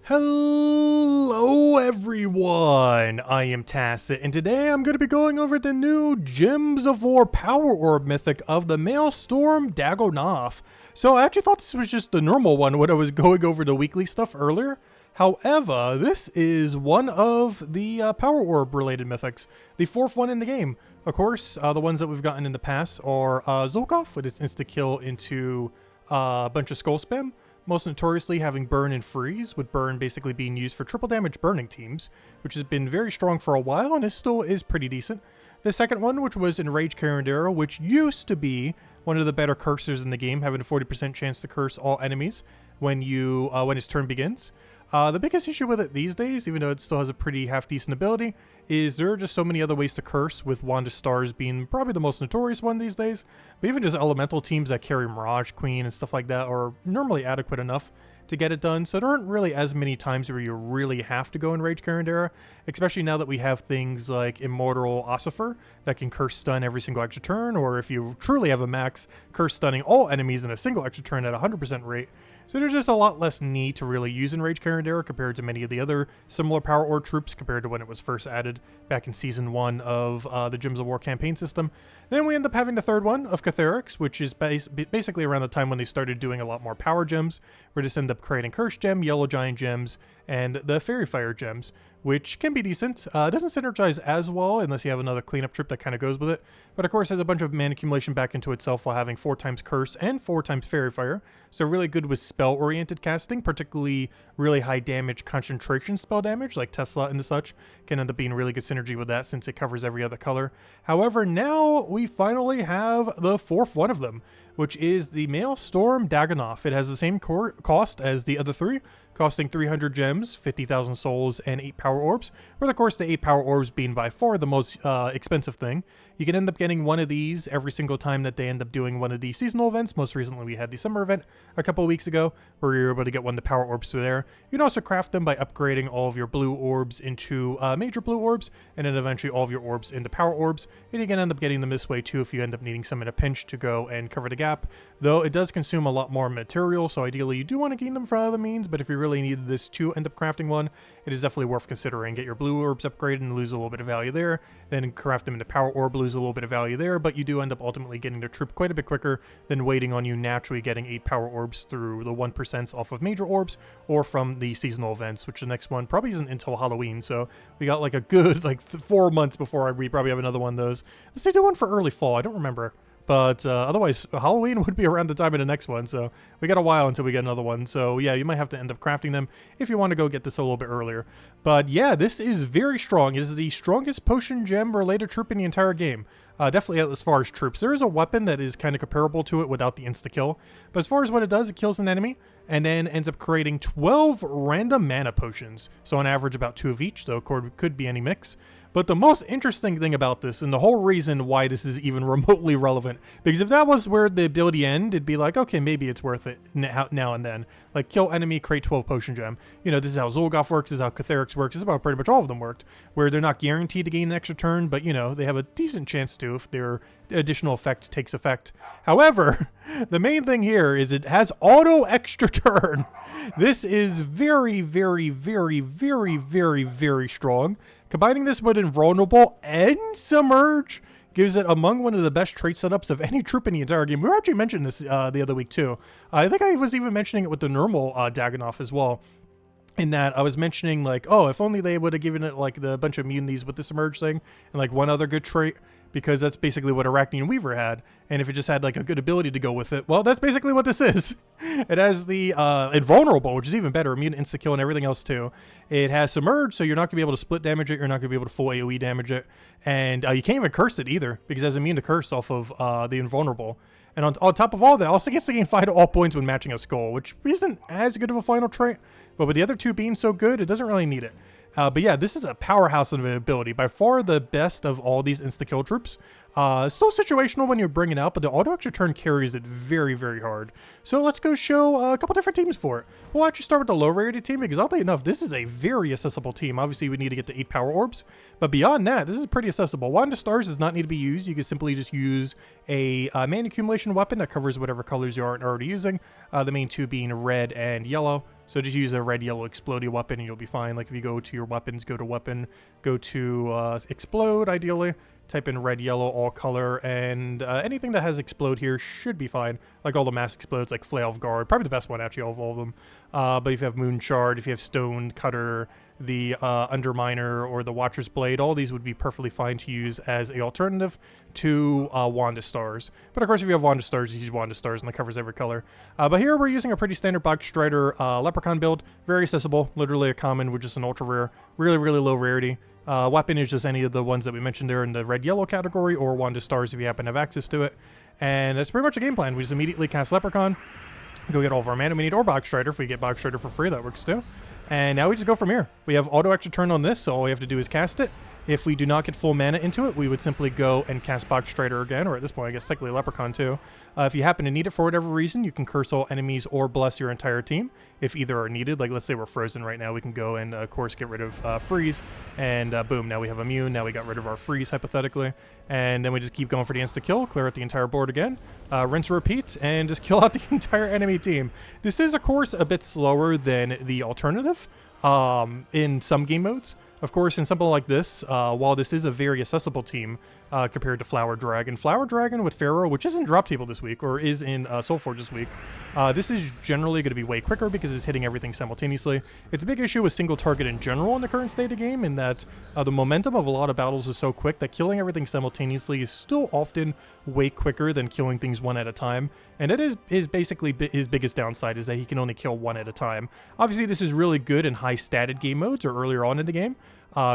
Hello everyone, I am Tacit, and today I'm going to be going over the new Gems of War Power Orb Mythic of the Maelstorm Dago'Nath. So I actually thought this was just the normal one when I was going over the weekly stuff earlier. However, this is one of the Power Orb related mythics, the fourth one in the game. Of course, the ones that we've gotten in the past are Zul'Koth with its insta-kill into a bunch of skull spam. Most notoriously having Burn and Freeze, with Burn basically being used for triple damage burning teams, which has been very strong for a while and still is pretty decent. The second one, which was Enraged Carandera, which used to be one of the better cursors in the game, having a 40% chance to curse all enemies when his turn begins. The biggest issue with it these days, even though it still has a pretty half-decent ability, is there are just so many other ways to curse, with Wand of Stars being probably the most notorious one these days. But even just elemental teams that carry Mirage Queen and stuff like that are normally adequate enough to get it done, so there aren't really as many times where you really have to go in Rage Carandera, especially now that we have things like Immortal Ossifer that can curse stun every single extra turn, or if you truly have a max, curse stunning all enemies in a single extra turn at 100% rate. So there's just a lot less need to really use Enraged Carandera compared to many of the other similar Power Orb troops compared to when it was first added back in Season 1 of the Gems of War campaign system. Then we end up having the third one of Catharix, which is basically around the time when they started doing a lot more power gems. We just end up creating Curse Gem, Yellow Giant Gems, and the Fairy Fire Gems, which can be decent. It doesn't synergize as well unless you have another cleanup trip that kind of goes with it, but of course has a bunch of mana accumulation back into itself while having 4 times Curse and 4 times Fairy Fire, so really good with spell-oriented casting, particularly really high damage concentration spell damage like Tesla and such can end up being really good synergy with that since it covers every other color. However, now we finally have the fourth one of them, which is the Maelstorm Dago'Nath. It has the same cost as the other three, costing 300 gems, 50,000 souls, and 8 power orbs, with of course the 8 power orbs being by far the most expensive thing. You can end up getting one of these every single time that they end up doing one of the seasonal events. Most recently we had the summer event a couple of weeks ago, where you were able to get one of the power orbs through there. You can also craft them by upgrading all of your blue orbs into major blue orbs, and then eventually all of your orbs into power orbs, and you can end up getting them this way too if you end up needing some in a pinch to go and cover the gap, though it does consume a lot more material, so ideally you do want to gain them from other means, but if you really needed this to end up crafting one, it is definitely worth considering. Get your blue orbs upgraded and lose a little bit of value there, then craft them into power orb, lose a little bit of value there, but you do end up ultimately getting the troop quite a bit quicker than waiting on you naturally getting 8 power orbs through the 1% off of major orbs or from the seasonal events, which the next one probably isn't until Halloween, so we got like a good 4 months before we probably have another one of those. Let's say do one for early fall, I don't remember. But otherwise, Halloween would be around the time of the next one, so we got a while until we get another one. So yeah, you might have to end up crafting them if you want to go get this a little bit earlier. But yeah, this is very strong. It is the strongest potion gem related troop in the entire game. Definitely as far as troops. There is a weapon that is kind of comparable to it without the insta-kill. But as far as what it does, it kills an enemy and then ends up creating 12 random mana potions. So on average about 2 of each, though could be any mix. But the most interesting thing about this, and the whole reason why this is even remotely relevant, because if that was where the ability ended, it'd be like, okay, maybe it's worth it now and then. Like, kill enemy, create 12 potion gem. You know, this is how Zul'Koth works, this is how Catharix works, this is how pretty much all of them worked, where they're not guaranteed to gain an extra turn, but, you know, they have a decent chance to if their additional effect takes effect. However, the main thing here is it has auto extra turn. This is very, very, very, very, very, very strong. Combining this with Invulnerable and Submerge gives it among one of the best trait setups of any troop in the entire game. We were actually mentioning this the other week too. I think I was even mentioning it with the normal Dago'Nath as well. In that I was mentioning like, oh, if only they would have given it like the bunch of immunities with the Submerge thing and like one other good trait, because that's basically what Arachnean Weaver had. And if it just had like a good ability to go with it, well, that's basically what this is. It has the Invulnerable, which is even better, immune insta-kill and everything else too. It has Submerge, so you're not going to be able to split damage it, you're not going to be able to full AoE damage it. And you can't even curse it either, because it has immune to curse off of the Invulnerable. And on top of all that, also gets to gain 5 to all points when matching a skull, which isn't as good of a final trait, but with the other two being so good, it doesn't really need it. But yeah, this is a powerhouse of an ability. By far the best of all these insta-kill troops. Still situational when you bring it out, but the auto extra turn carries it very, very hard. So let's go show a couple different teams for it. We'll actually start with the low rarity team, because oddly enough, this is a very accessible team. Obviously, we need to get the 8 power orbs, but beyond that, this is pretty accessible. Wand of Stars does not need to be used. You can simply just use a mana accumulation weapon that covers whatever colors you aren't already using. The main two being red and yellow. So just use a red, yellow, explodey weapon and you'll be fine. Like if you go to your weapons, go to weapon, go to explode ideally, type in red, yellow, all color, and anything that has explode here should be fine. Like all the mass explodes, like Flail of Guard, probably the best one actually of all of them. But if you have Moon Shard, if you have Stone Cutter, the Underminer, or the Watcher's Blade, all these would be perfectly fine to use as a alternative to Wand of Stars. But of course, if you have Wand of Stars, you use Wand of Stars and that covers every color. But here we're using a pretty standard Box Strider Leprechaun build, very accessible, literally a common with just an ultra rare, really, really low rarity. Weapon is just any of the ones that we mentioned there in the red-yellow category, or Wand of Stars if you happen to have access to it. And that's pretty much a game plan. We just immediately cast Leprechaun, go get all of our mana we need, or Box Strider. If we get Box Strider for free, that works too. And now we just go from here. We have auto extra turn on this, so all we have to do is cast it. If we do not get full mana into it, we would simply go and cast Box Strider again, or at this point, I guess technically Leprechaun too. If you happen to need it for whatever reason, you can curse all enemies or bless your entire team if either are needed. Like let's say we're frozen right now, we can go and of course get rid of freeze, and boom, now we have immune. Now we got rid of our freeze hypothetically, and then we just keep going for the insta kill, clear out the entire board again, rinse, repeat, and just kill out the entire enemy team. This is of course a bit slower than the alternative in some game modes. Of course, in something like this, while this is a very accessible team compared to Flower Dragon with Pharaoh, which is in drop table this week, or is in Soulforge this week, this is generally going to be way quicker because it's hitting everything simultaneously. It's a big issue with single target in general in the current state of game, in that the momentum of a lot of battles is so quick that killing everything simultaneously is still often way quicker than killing things one at a time. And it is basically his biggest downside, is that he can only kill one at a time. Obviously, this is really good in high statted game modes or earlier on in the game.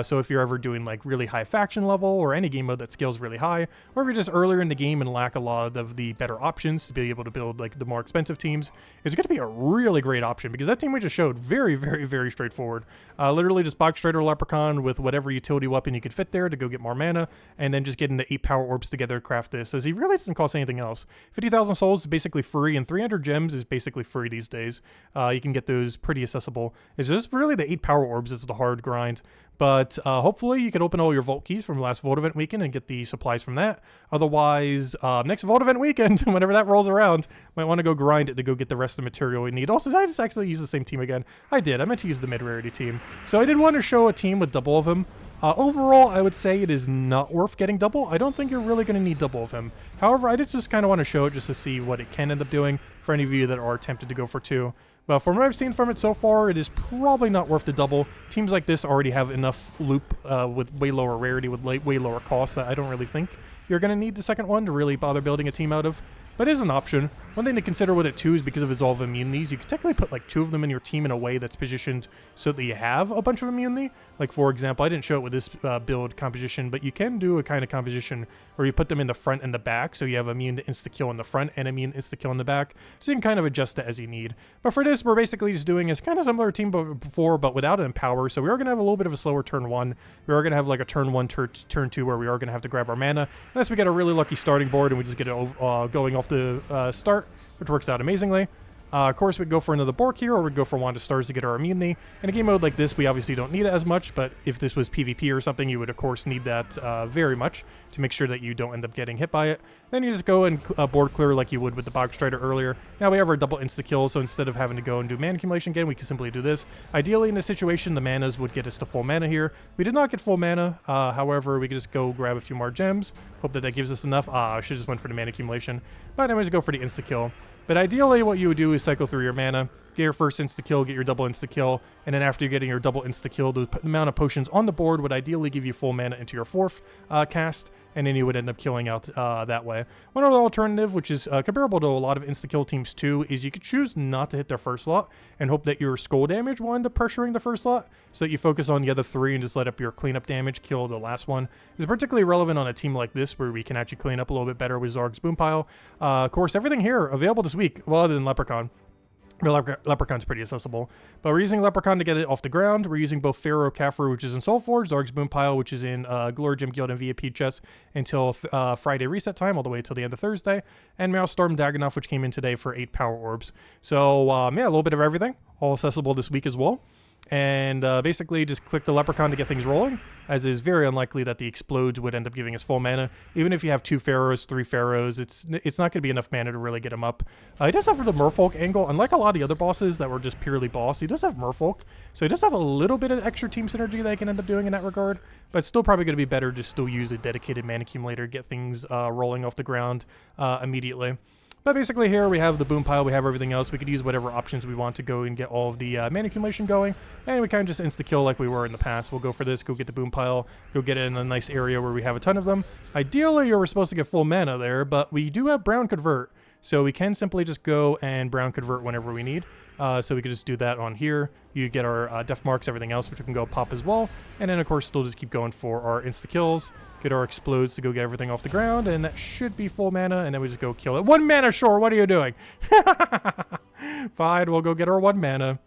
So if you're ever doing like really high faction level, or any game mode that scales really high, or if you're just earlier in the game and lack a lot of the better options to be able to build like the more expensive teams, it's going to be a really great option, because that team we just showed, very, very, very straightforward. Literally just Box Strider Leprechaun with whatever utility weapon you could fit there to go get more mana, and then just getting the 8 power orbs together to craft this, as he really doesn't cost anything else. 50,000 souls is basically free, and 300 gems is basically free these days. You can get those pretty accessible. It's just really the 8 power orbs is the hard grind. But hopefully you can open all your Vault keys from last Vault event weekend and get the supplies from that. Otherwise, next Vault event weekend, whenever that rolls around, might want to go grind it to go get the rest of the material we need. Also, did I just actually use the same team again? I did. I meant to use the mid-rarity team. So I did want to show a team with double of him. Overall, I would say it is not worth getting double. I don't think you're really going to need double of him. However, I did just kind of want to show it just to see what it can end up doing for any of you that are tempted to go for 2. But from what I've seen from it so far, it is probably not worth the double. Teams like this already have enough loop with way lower rarity, with way lower costs, that I don't really think you're going to need the second one to really bother building a team out of. But it is an option. One thing to consider with it too is because of his all of immunities, you could technically put like 2 of them in your team in a way that's positioned so that you have a bunch of immunity. Like for example, I didn't show it with this build composition, but you can do a kind of composition where you put them in the front and the back, so you have immune to insta-kill in the front and immune insta-kill in the back. So you can kind of adjust it as you need. But for this, we're basically just doing is kind of similar team before, but without an empower. So we are going to have a little bit of a slower turn 1. We are going to have like a turn 1, turn 2 where we are going to have to grab our mana, unless we get a really lucky starting board and we just get it going off the start, which works out amazingly. Of course, we'd go for another Bork here, or we'd go for Wand of Stars to get our immunity. In a game mode like this, we obviously don't need it as much, but if this was PvP or something, you would of course need that very much to make sure that you don't end up getting hit by it. Then you just go and board clear like you would with the Box Strider earlier. Now we have our double insta-kill, so instead of having to go and do mana accumulation again, we can simply do this. Ideally, in this situation, the manas would get us to full mana here. We did not get full mana, however, we could just go grab a few more gems. Hope that gives us enough. I should just went for the mana accumulation. But anyways, go for the insta-kill. But ideally, what you would do is cycle through your mana, get your first insta-kill, get your double insta-kill, and then after you're getting your double insta-kill, the amount of potions on the board would ideally give you full mana into your 4th cast, and then you would end up killing out that way. One other alternative, which is comparable to a lot of insta-kill teams too, is you could choose not to hit their first slot and hope that your skull damage will end up pressuring the first slot, so that you focus on the other 3 and just let up your cleanup damage, kill the last one. It's particularly relevant on a team like this, where we can actually clean up a little bit better with Zarg's Boompile. Of course, everything here available this week, well, other than Leprechaun. Leprechaun's pretty accessible, but we're using Leprechaun to get it off the ground. We're using both Pharaoh Khafre, which is in Soulforge, Zarg's Boompile, which is in Glory Gem Guild and VIP chess until Friday reset time, all the way till the end of Thursday, and Maelstorm Dago'Nath, which came in today for 8 power orbs. So yeah, a little bit of everything, all accessible this week as well. And basically just click the Leprechaun to get things rolling, as it is very unlikely that the Explodes would end up giving us full mana. Even if you have 2 Pharaohs, 3 Pharaohs, it's not going to be enough mana to really get him up. He does have the Merfolk angle. Unlike a lot of the other bosses that were just purely boss, he does have Merfolk. So he does have a little bit of extra team synergy that he can end up doing in that regard. But it's still probably going to be better to still use a dedicated mana accumulator, get things rolling off the ground immediately. But basically here we have the boom pile, we have everything else. We could use whatever options we want to go and get all of the mana accumulation going. And we kind of just insta-kill like we were in the past. We'll go for this, go get the boom pile, go get it in a nice area where we have a ton of them. Ideally, you're supposed to get full mana there, but we do have brown convert. So we can simply just go and brown convert whenever we need. So we could just do that on here. You get our def marks, everything else, which we can go pop as well. And then, of course, still just keep going for our insta-kills. Get our explodes to go get everything off the ground. And that should be full mana. And then we just go kill it. 1 mana, sure. What are you doing? Fine, we'll go get our 1 mana.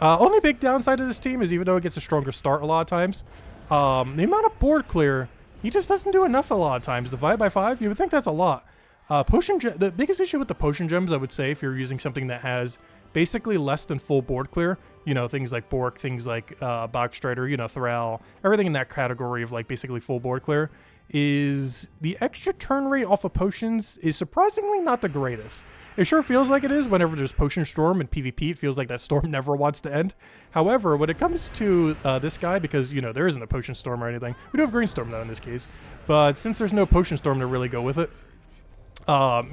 Only big downside of this team is even though it gets a stronger start a lot of times, the amount of board clear, he just doesn't do enough a lot of times. Divide by 5, you would think that's a lot. The biggest issue with the potion gems, I would say, if you're using something that has basically less than full board clear, you know, things like Bork, things like Bogstrider, you know, Thrall, everything in that category of like basically full board clear, is the extra turn rate off of potions is surprisingly not the greatest. It sure feels like it is whenever there's Potion Storm in PvP. It feels like that storm never wants to end. However, when it comes to this guy, because, you know, there isn't a Potion Storm or anything. We do have Green Storm, though, in this case. But since there's no Potion Storm to really go with it,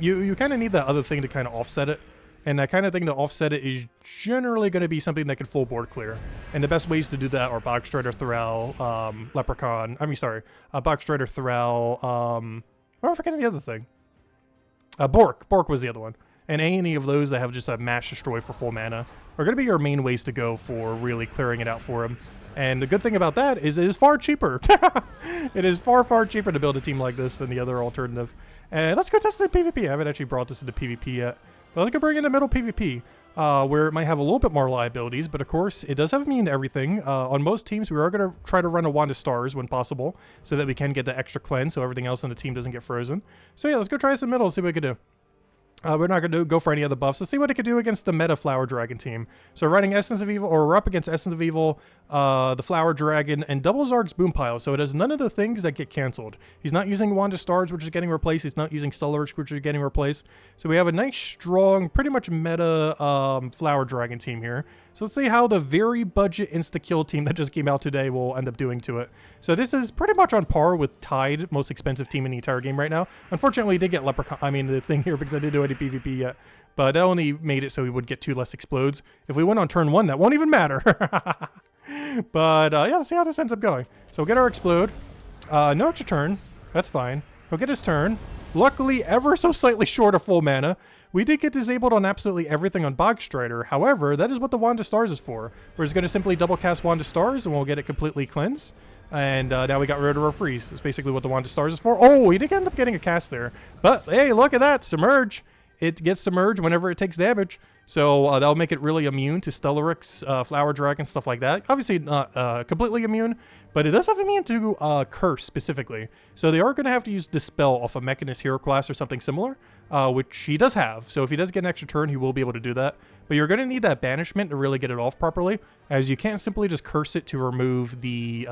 you kind of need that other thing to kind of offset it. And that kind of thing to offset it is generally going to be something that can full board clear. And the best ways to do that are Bogstrider, Thrall, Leprechaun. Bogstrider, Thrall, I'm forgetting the other thing. Bork. Bork was the other one. And any of those that have just a mass destroy for full mana are going to be your main ways to go for really clearing it out for him. And the good thing about that is it is far cheaper. It is far, far cheaper to build a team like this than the other alternative. And let's go test it in PvP. I haven't actually brought this into PvP yet. But let's go bring in the middle PvP, where it might have a little bit more liabilities. But of course, it does have immune to everything. On most teams, we are going to try to run a Wand of Stars when possible, so that we can get the extra cleanse, so everything else on the team doesn't get frozen. So yeah, let's go try this in the middle, see what we can do. We're not going to go for any other buffs. Let's see what it could do against the meta Flower Dragon team. So running Essence of Evil, or we're up against Essence of Evil, the Flower Dragon, and Double Zarg's Boom Pile. So it has none of the things that get canceled. He's not using Wand of Stars, which is getting replaced. He's not using Stellar, which is getting replaced. So we have a nice, strong, pretty much meta Flower Dragon team here. So let's see how the very budget insta-kill team that just came out today will end up doing to it. So this is pretty much on par with Tide, most expensive team in the entire game right now. Unfortunately, he did get the thing here, because I didn't do any PvP yet. But that only made it so we would get 2 less explodes. If we went on turn 1, that won't even matter. But yeah, let's see how this ends up going. So we'll get our explode. No extra turn. That's fine. He'll get his turn. Luckily, ever so slightly short of full mana. We did get disabled on absolutely everything on Bogstrider. However, that is what the Wand of Stars is for. We're just going to simply double cast Wand of Stars and we'll get it completely cleansed. And now we got rid of our freeze. That's basically what the Wand of Stars is for. Oh, he did end up getting a cast there. But hey, look at that. Submerge. It gets submerged whenever it takes damage. So that'll make it really immune to Stellarix, Flower Dragon, stuff like that. Obviously not completely immune, but it does have immune to Curse specifically. So they are going to have to use Dispel off a Mechanist Hero class or something similar, which he does have. So if he does get an extra turn, he will be able to do that. But you're going to need that Banishment to really get it off properly, as you can't simply just curse it to remove the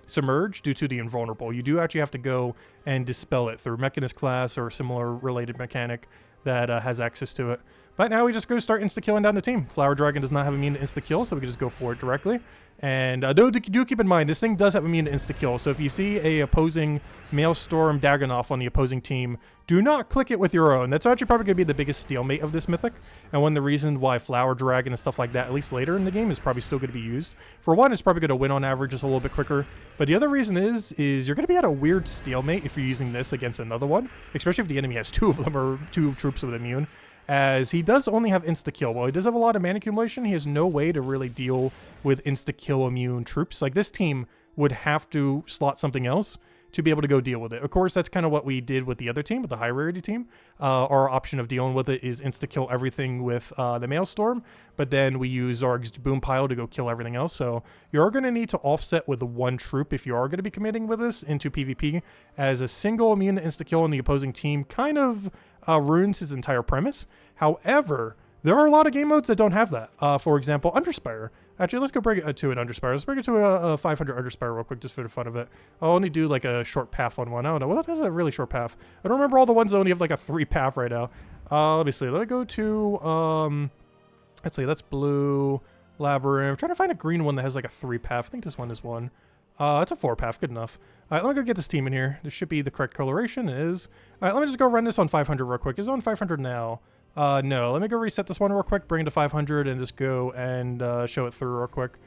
Submerge due to the Invulnerable. You do actually have to go and Dispel it through Mechanist class or similar related mechanic that has access to it. But now we just go start insta-killing down the team. Flower Dragon does not have immune to insta-kill, so we can just go for it directly. And do keep in mind, this thing does have immune to insta-kill, so if you see a opposing Maelstorm Dago'Nath on the opposing team, do not click it with your own. That's actually probably going to be the biggest stalemate of this Mythic, and one of the reasons why Flower Dragon and stuff like that, at least later in the game, is probably still going to be used. For one, it's probably going to win on average just a little bit quicker, but the other reason is you're going to be at a weird stalemate if you're using this against another one, especially if the enemy has 2 of them or 2 troops with immune. As he does only have insta-kill. While he does have a lot of mana accumulation, he has no way to really deal with insta-kill immune troops. Like, this team would have to slot something else to be able to go deal with it. Of course, that's kind of what we did with the other team, with the high rarity team. Our option of dealing with it is insta-kill everything with the Maelstorm, but then we use Zarg's Boom Pile to go kill everything else. So you are going to need to offset with 1 troop if you are going to be committing with this into PvP, as a single immune to insta-kill on the opposing team kind of ruins his entire premise. However, there are a lot of game modes that don't have that. For example, Underspire. Actually, let's go bring it to an Underspire. Let's bring it to a 500 Underspire real quick, just for the fun of it. I'll only do like a short path on one. I don't know. What has a really short path? I don't remember all the ones that only have like a 3 path right now. Let me see. Let me go to, let's see. That's blue, Labyrinth. I'm trying to find a green one that has like a 3 path. I think this one is one. It's a 4 path. Good enough. All right, let me go get this team in here. This should be the correct coloration. It is. All right, let me just go run this on 500 real quick. Is it on 500 now? No, let me go reset this one real quick, bring it to 500, and just go and show it through real quick.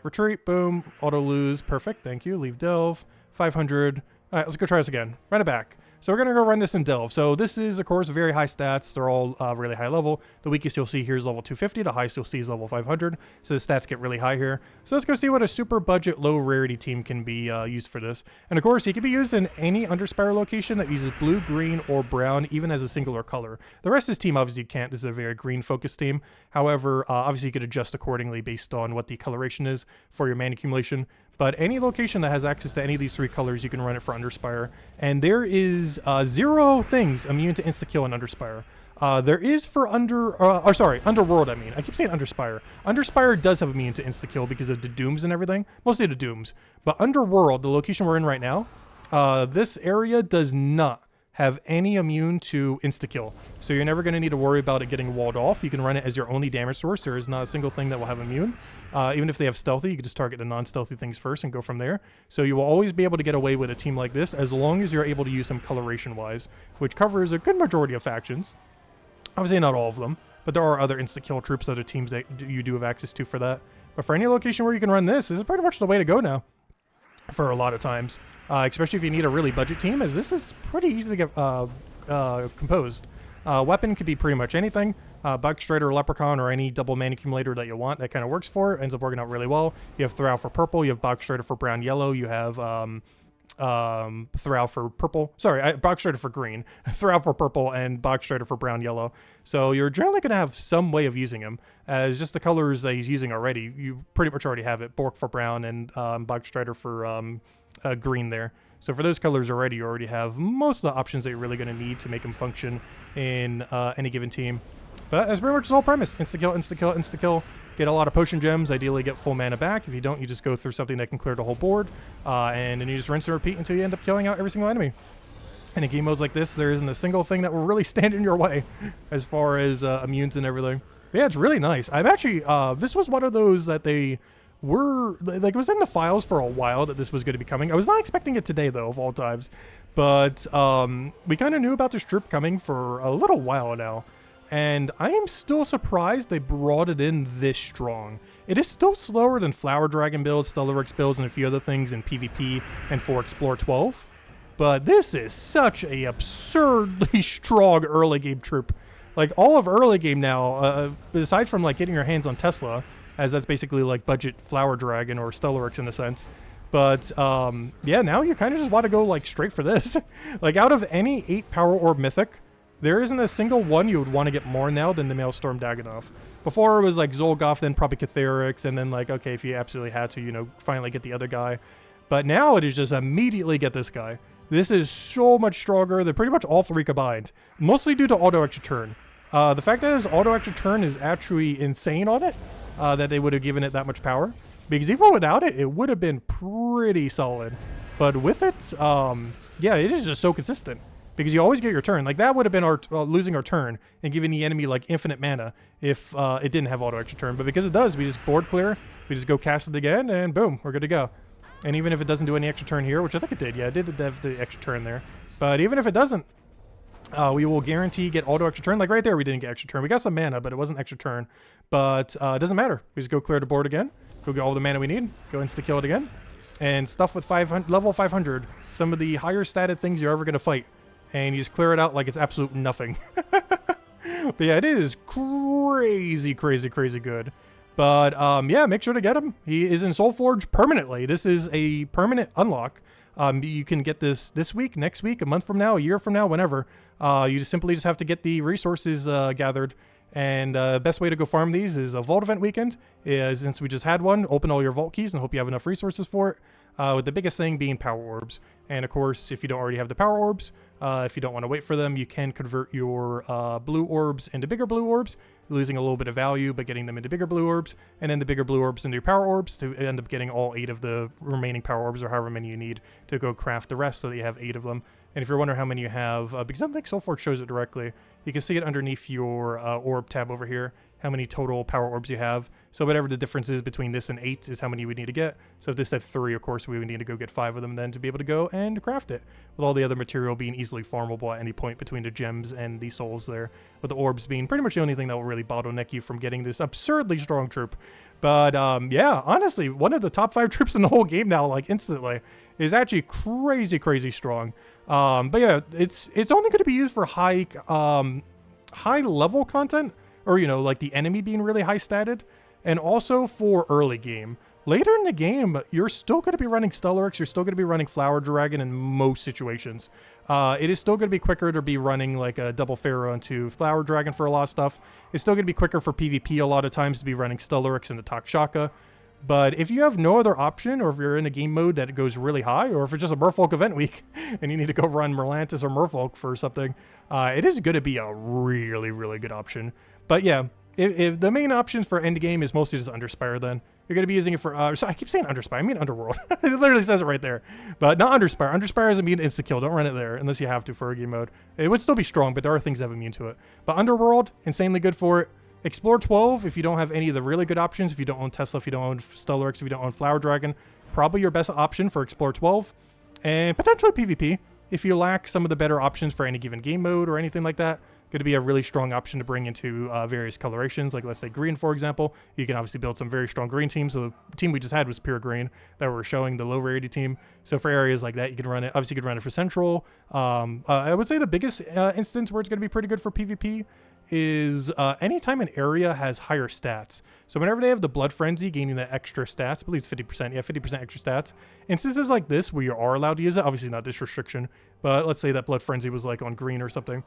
Retreat, boom, auto lose, perfect, thank you, leave delve, 500. All right, let's go try this again, run it back. So we're gonna go run this in delve. So this is, of course, very high stats. They're all really high level. The weakest you'll see here is level 250. The highest you'll see is level 500. So the stats get really high here. So let's go see what a super budget, low rarity team can be used for this. And of course, he can be used in any Underspire location that uses blue, green, or brown, even as a singular color. The rest of this team obviously can't. This is a very green focused team. However, obviously you could adjust accordingly based on what the coloration is for your mana accumulation. But any location that has access to any of these 3 colors, you can run it for Underspire. And there is 0 things immune to insta-kill in Underspire. There is for Underworld, I mean. I keep saying Underspire. Underspire does have immune to insta-kill because of the Dooms and everything. Mostly the Dooms. But Underworld, the location we're in right now, this area does not have any immune to insta-kill. So you're never going to need to worry about it getting walled off. You can run it as your only damage source. There is not a single thing that will have immune. Even if they have stealthy, you can just target the non-stealthy things first and go from there. So you will always be able to get away with a team like this as long as you're able to use them coloration-wise, which covers a good majority of factions. Obviously not all of them, but there are other insta-kill troops, other teams that you do have access to for that. But for any location where you can run this is pretty much the way to go now for a lot of times. Especially if you need a really budget team, as this is pretty easy to get composed. Weapon could be pretty much anything. Bug Strider, Leprechaun, or any double mana accumulator that you want. That kind of works for it. Ends up working out really well. You have Throw for purple. You have Bug Strider for brown, yellow. You have Throw for purple. Sorry, Bog Strider for green. Throw for purple and Bog Strider for brown, yellow. So you're generally going to have some way of using him. As just the colors that he's using already, you pretty much already have it. Bork for brown and Bog Strider for green there. So for those colors already, you already have most of the options that you're really going to need to make him function in any given team. But that's pretty much the whole premise. Insta-kill, insta-kill, insta-kill. Get a lot of potion gems. Ideally get full mana back. If you don't, you just go through something that can clear the whole board. And then you just rinse and repeat until you end up killing out every single enemy. And in game modes like this, there isn't a single thing that will really stand in your way as far as immunes and everything. But yeah, it's really nice. I'm actually, this was one of those that they were, like, it was in the files for a while that this was going to be coming. I was not expecting it today, though, of all times. But we kind of knew about this troop coming for a little while now. And I am still surprised they brought it in this strong. It is still slower than Flower Dragon builds, Stellarix builds, and a few other things in PvP and for Explore 12. But this is such a absurdly strong early game troop. Like, all of early game now, aside from, like, getting your hands on Tesla, as that's basically, like, budget Flower Dragon or Stellarix in a sense. But, yeah, now you kind of just want to go, like, straight for this. Like, out of any 8 Power Orb Mythic, there isn't a single one you would want to get more now than the Maelstorm Dago'Nath. Before it was like Zolgoth, then probably Catharix, and then like, okay, if you absolutely had to, you know, finally get the other guy. But now it is just immediately get this guy. This is so much stronger than pretty much all 3 combined. Mostly due to auto extra turn. The fact that his auto extra turn is actually insane on it, that they would have given it that much power. Because even without it, it would have been pretty solid. But with it, yeah, it is just so consistent. Because you always get your turn. Like, that would have been our losing our turn and giving the enemy, like, infinite mana if it didn't have auto extra turn. But because it does, we just board clear, we just go cast it again, and boom, we're good to go. And even if it doesn't do any extra turn here, which I think it did, yeah, it did have the extra turn there. But even if it doesn't, we will guarantee get auto extra turn. Like, right there, we didn't get extra turn. We got some mana, but it wasn't extra turn. But it doesn't matter. We just go clear the board again, go get all the mana we need, go insta-kill it again. And stuff with level 500, some of the higher statted things you're ever going to fight. And you just clear it out like it's absolute nothing. But yeah, it is crazy, crazy, crazy good. But yeah, make sure to get him. He is in Soulforge permanently. This is a permanent unlock. You can get this week, next week, a month from now, a year from now, whenever. You just simply have to get the resources gathered. And the best way to go farm these is a Vault Event weekend. Since we just had one, open all your Vault keys and hope you have enough resources for it. With the biggest thing being Power Orbs. And of course, if you don't already have the Power Orbs, If you don't want to wait for them, you can convert your blue orbs into bigger blue orbs, losing a little bit of value, but getting them into bigger blue orbs, and then the bigger blue orbs into your power orbs to end up getting all 8 of the remaining power orbs, or however many you need to go craft the rest so that you have 8 of them. And if you're wondering how many you have, because I don't think Soulforge shows it directly, you can see it underneath your orb tab over here, how many total power orbs you have. So whatever the difference is between this and 8 is how many you would need to get. So if this said 3, of course, we would need to go get 5 of them then to be able to go and craft it, with all the other material being easily farmable at any point between the gems and the souls there, with the orbs being pretty much the only thing that will really bottleneck you from getting this absurdly strong troop. But yeah, honestly, one of the top 5 troops in the whole game now, like instantly, is actually crazy strong. But yeah, it's only going to be used for high level content, or you know, like the enemy being really high statted, and also for early game. Later in the game, you're still going to be running Stellarex, you're still going to be running Flower Dragon in most situations. It is still going to be quicker to be running like a double Pharaoh into Flower Dragon for a lot of stuff. It's still going to be quicker for PvP a lot of times to be running Stellarex into Takshaka. But if you have no other option, or if you're in a game mode that goes really high, or if it's just a Merfolk event week and you need to go run Merlantis or Merfolk for something, it is going to be a really good option. But yeah, if the main options for endgame is mostly just Underspire, then you're going to be using it for, so I keep saying Underspire, I mean Underworld. It literally says it right there. But not Underspire. Underspire is immune to insta-kill. Don't run it there unless you have to for a game mode. It would still be strong, but there are things that have immune to it. But Underworld, insanely good for it. Explore 12, if you don't have any of the really good options, if you don't own Tesla, if you don't own Stellarex, if you don't own Flower Dragon, probably your best option for Explore 12. And potentially PvP, if you lack some of the better options for any given game mode or anything like that. Going to be a really strong option to bring into various colorations, like let's say green, for example. You can obviously build some very strong green teams. So the team we just had was pure green that we're showing, the low rarity team. So for areas like that, you can run it. Obviously, you can run it for Central. I would say the biggest instance where it's going to be pretty good for PvP is anytime an area has higher stats. So whenever they have the Blood Frenzy gaining that extra stats, I believe it's 50%, yeah, 50% extra stats. Instances like this where you are allowed to use it, obviously not this restriction, but let's say that Blood Frenzy was like on green or something.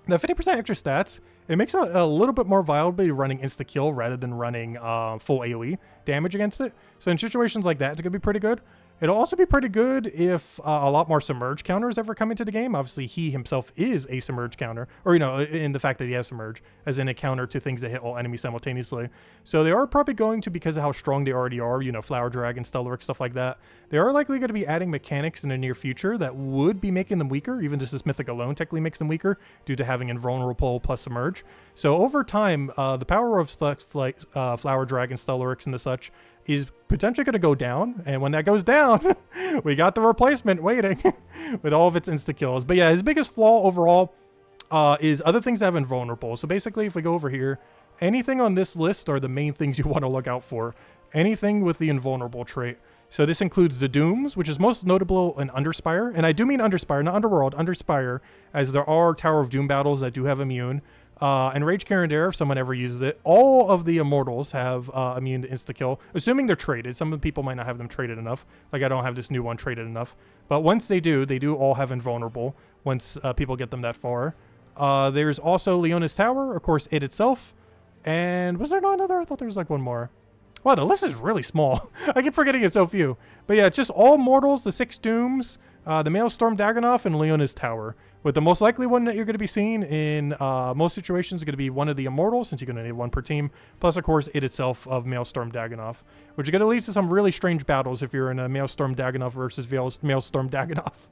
The 50% extra stats, it makes it a little bit more viable running insta-kill rather than running full AoE damage against it. So in situations like that, it's going to be pretty good. It'll also be pretty good if a lot more Submerge counters ever come into the game. Obviously, he himself is a Submerge counter, or, you know, in the fact that he has Submerge, as in a counter to things that hit all enemies simultaneously. So they are probably going to, because of how strong they already are, you know, Flower Dragon, Stellarex, stuff like that, they are likely going to be adding mechanics in the near future that would be making them weaker. Even just this Mythic alone technically makes them weaker due to having Invulnerable plus Submerge. So over time, the power of stuff like Flower Dragon, Stellarex, and the such is potentially going to go down, and when that goes down, we got the replacement waiting with all of its insta-kills. But yeah, his biggest flaw overall is other things that have invulnerable. So basically, if we go over here, anything on this list are the main things you want to look out for. Anything with the invulnerable trait. So this includes the Dooms, which is most notable in Underspire, and I do mean Underspire, not Underworld, Underspire, as there are Tower of Doom battles that do have immune. And Rage Carindare, if someone ever uses it, all of the Immortals have immune to insta-kill, assuming they're traded. Some of the people might not have them traded enough. Like, I don't have this new one traded enough. But once they do all have Invulnerable, once people get them that far. There's also Leona's Tower, of course, it itself. And was there not another? I thought there was like one more. Wow, the list is really small. I keep forgetting it's so few. But yeah, it's just all mortals, the 6 Dooms, the Maelstorm Dago'Nath, and Leona's Tower. With the most likely one that you're going to be seeing in most situations is going to be one of the Immortals, since you're going to need one per team. Plus, of course, it itself of Maelstorm Dago'Nath, which is going to lead to some really strange battles if you're in a Maelstorm Dago'Nath versus Maelstorm Dago'Nath,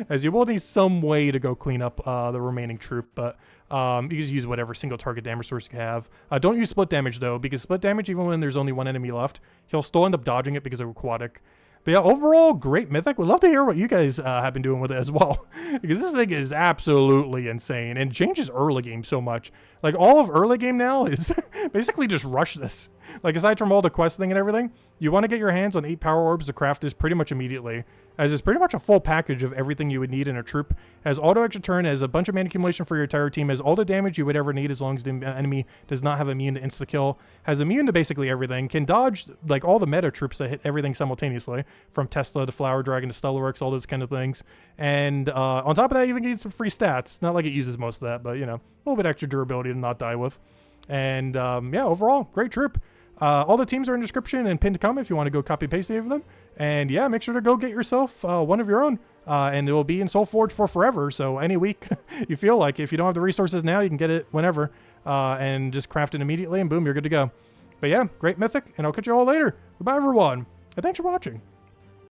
as you will need some way to go clean up the remaining troop. But you can just use whatever single target damage source you have. Don't use split damage, though, because split damage, even when there's only one enemy left, he'll still end up dodging it because of aquatic. But yeah, overall, great Mythic. We'd love to hear what you guys have been doing with it as well, because this thing is absolutely insane and changes early game so much. Like, all of early game now is basically just rush this. Like, aside from all the questing and everything, you want to get your hands on 8 power orbs to craft this pretty much immediately, as it's pretty much a full package of everything you would need in a troop. Has auto extra turn, has a bunch of mana accumulation for your entire team, has all the damage you would ever need as long as the enemy does not have immune to insta-kill, has immune to basically everything, can dodge like all the meta troops that hit everything simultaneously, from Tesla to Flower Dragon to Stellarex, all those kind of things. And on top of that, you even get some free stats. Not like it uses most of that, but, you know, a little bit extra durability to not die with. And yeah, overall, great troop. All the teams are in the description and pinned to comment if you want to go copy paste any of them. And yeah, make sure to go get yourself one of your own. and it will be in SoulForge for forever. So any week you feel like, if you don't have the resources now, you can get it whenever, and just craft it immediately, and boom, you're good to go. But yeah, great Mythic, and I'll catch you all later. Goodbye, everyone, and thanks for watching.